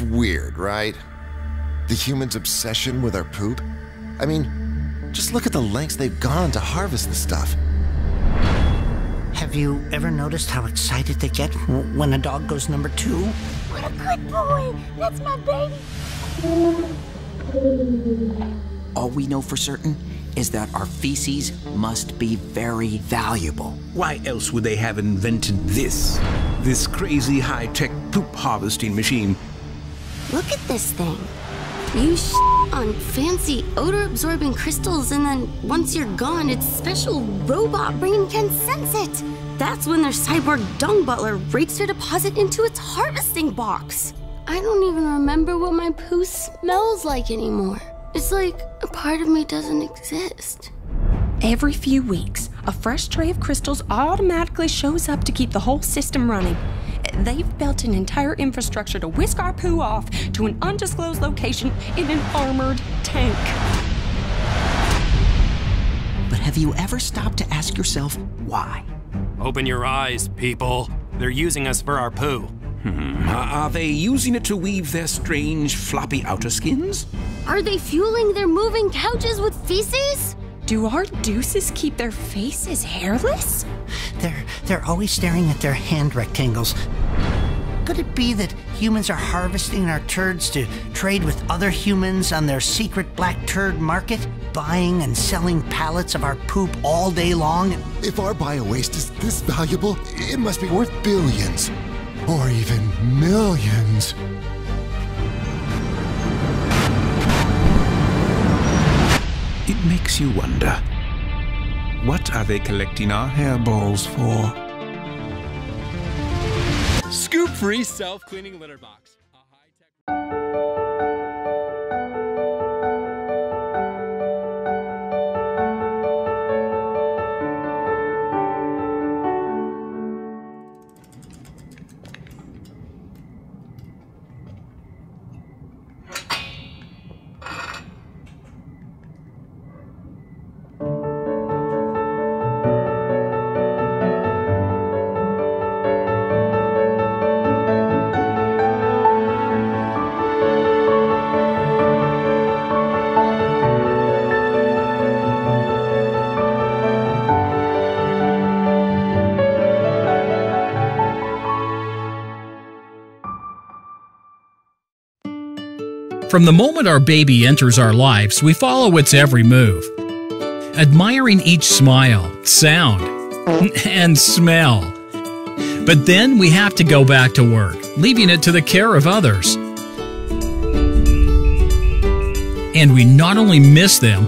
weird, right? The humans' obsession with our poop? I mean, just look at the lengths they've gone to harvest the stuff. Have you ever noticed how excited they get when a dog goes number 2? What a good boy! That's my baby! All we know for certain is that our feces must be very valuable. Why else would they have invented this crazy high-tech poop harvesting machine? Look at this thing. You on fancy odor-absorbing crystals, and then once you're gone, its special robot brain can sense it. That's when their cyborg dung butler rakes their deposit into its harvesting box. I don't even remember what my poo smells like anymore. It's like a part of me doesn't exist. Every few weeks, a fresh tray of crystals automatically shows up to keep the whole system running. They've built an entire infrastructure to whisk our poo off to an undisclosed location in an armored tank. But have you ever stopped to ask yourself why? Open your eyes, people. They're using us for our poo. Are they using it to weave their strange, floppy outer skins? Are they fueling their moving couches with feces? Do our deuces keep their faces hairless? They're always staring at their hand rectangles. Could it be that humans are harvesting our turds to trade with other humans on their secret black turd market? Buying and selling pallets of our poop all day long? If our bio-waste is this valuable, it must be worth billions. Or even millions. It makes you wonder, what are they collecting our hairballs for? Scoop-free self-cleaning litter box. From the moment our baby enters our lives, we follow its every move, admiring each smile, sound, and smell. But then we have to go back to work, leaving it to the care of others. And we not only miss them,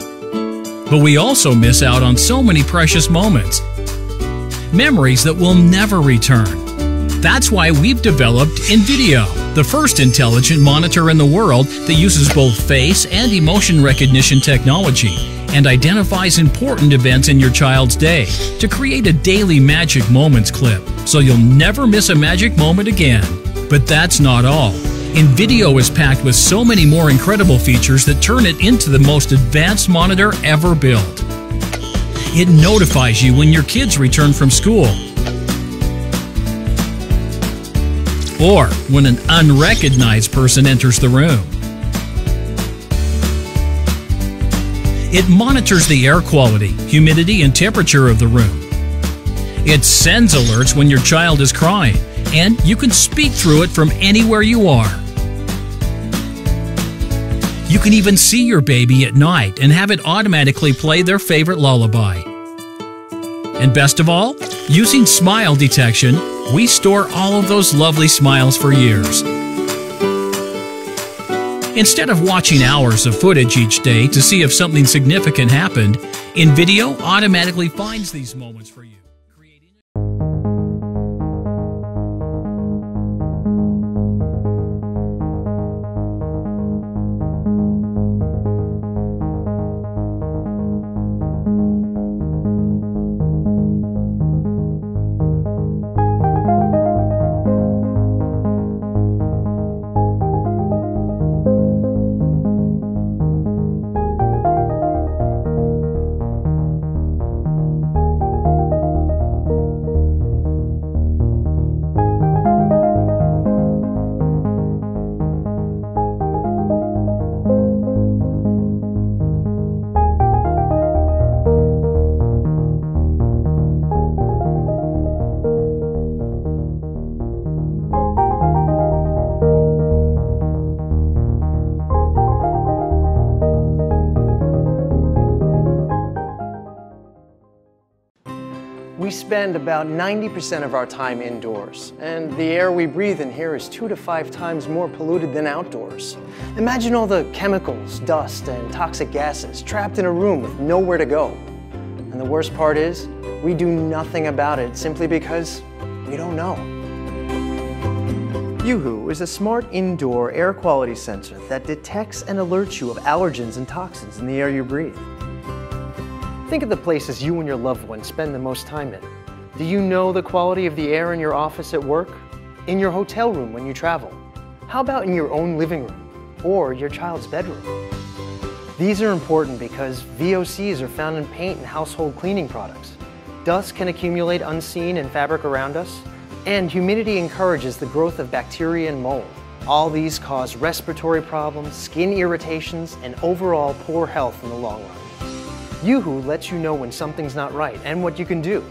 but we also miss out on so many precious moments, memories that will never return. That's why we've developed Invidyo, the first intelligent monitor in the world that uses both face and emotion recognition technology and identifies important events in your child's day to create a daily Magic Moments clip so you'll never miss a magic moment again. But that's not all. Invidyo is packed with so many more incredible features that turn it into the most advanced monitor ever built. It notifies you when your kids return from school, or when an unrecognized person enters the room. It monitors the air quality, humidity, and temperature of the room. It sends alerts when your child is crying, and you can speak through it from anywhere you are. You can even see your baby at night and have it automatically play their favorite lullaby. And best of all, using smile detection, we store all of those lovely smiles for years. Instead of watching hours of footage each day to see if something significant happened, Invidyo automatically finds these moments for you. We spend about 90% of our time indoors, and the air we breathe in here is 2 to 5 times more polluted than outdoors. Imagine all the chemicals, dust, and toxic gases trapped in a room with nowhere to go. And the worst part is, we do nothing about it simply because we don't know. uHoo is a smart indoor air quality sensor that detects and alerts you of allergens and toxins in the air you breathe. Think of the places you and your loved ones spend the most time in. Do you know the quality of the air in your office at work? In your hotel room when you travel? How about in your own living room or your child's bedroom? These are important because VOCs are found in paint and household cleaning products. Dust can accumulate unseen in fabric around us, and humidity encourages the growth of bacteria and mold. All these cause respiratory problems, skin irritations, and overall poor health in the long run. uHoo lets you know when something's not right and what you can do.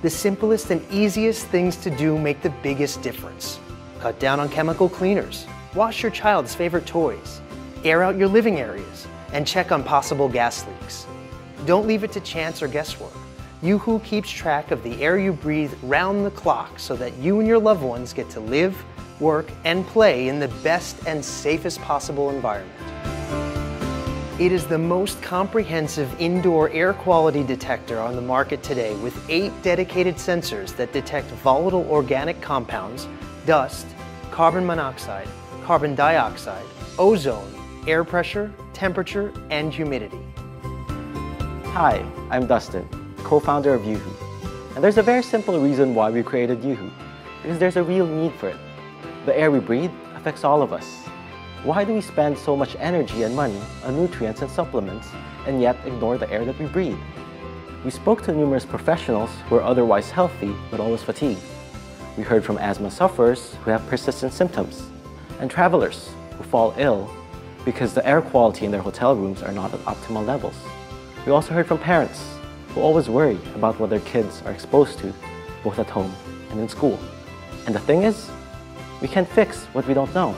The simplest and easiest things to do make the biggest difference. Cut down on chemical cleaners, wash your child's favorite toys, air out your living areas, and check on possible gas leaks. Don't leave it to chance or guesswork. uHoo keeps track of the air you breathe round the clock so that you and your loved ones get to live, work, and play in the best and safest possible environment. It is the most comprehensive indoor air quality detector on the market today with 8 dedicated sensors that detect volatile organic compounds, dust, carbon monoxide, carbon dioxide, ozone, air pressure, temperature, and humidity. Hi, I'm Dustin, co-founder of uHoo. And there's a very simple reason why we created uHoo, because there's a real need for it. The air we breathe affects all of us. Why do we spend so much energy and money on nutrients and supplements and yet ignore the air that we breathe? We spoke to numerous professionals who are otherwise healthy but always fatigued. We heard from asthma sufferers who have persistent symptoms, and travelers who fall ill because the air quality in their hotel rooms are not at optimal levels. We also heard from parents who always worry about what their kids are exposed to, both at home and in school. And the thing is, we can't fix what we don't know.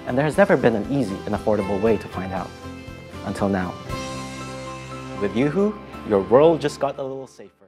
And there has never been an easy and affordable way to find out. Until now. With uHoo, your world just got a little safer.